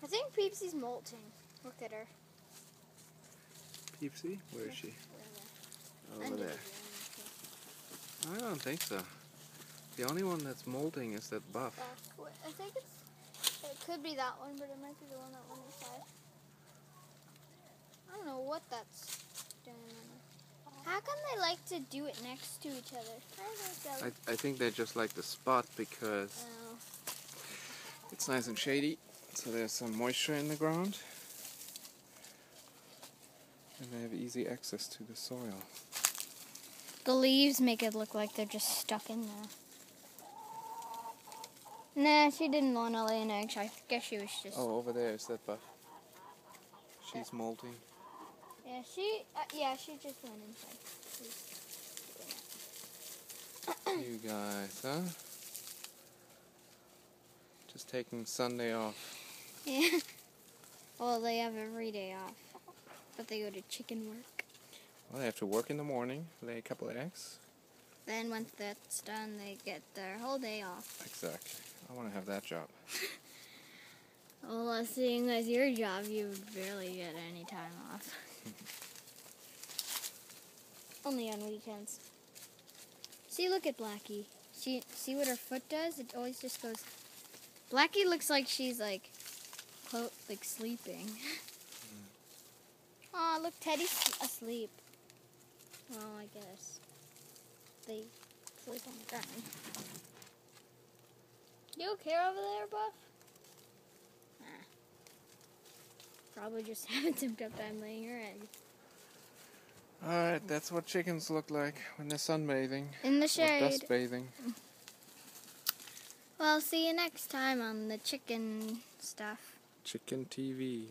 I think Peepsy's molting. Look at her. Peepsy? Where is she? Over Over there. I don't think so. The only one that's molting is that buff. I think it could be that one, but it might be the one that went inside. I don't know what that's doing. How come they like to do it next to each other? I think they just like the spot because it's nice and shady, so there's some moisture in the ground. And they have easy access to the soil. The leaves make it look like they're just stuck in there. Nah, she didn't want to lay an egg. I guess she was just... Oh, over there is that buff. She's molting. Yeah, she just went inside. You guys, huh? Just taking Sunday off. Yeah. Well, they have every day off. But they go to chicken work. Well, they have to work in the morning, lay a couple of eggs. Then once that's done, they get their whole day off. Exactly. I want to have that job. Well, seeing as your job, you barely get any time off. Only on weekends. See, look at Blackie. See what her foot does? It always just goes... Blackie looks like she's like sleeping. Aw, look, Teddy's asleep. Well, I guess. They sleep on the ground. You okay over there, Buff? Nah. Probably just having some tough time laying her egg. Alright, that's what chickens look like when they're sunbathing. In the shade. Or dust bathing. Well, see you next time on the chicken stuff. Chicken TV.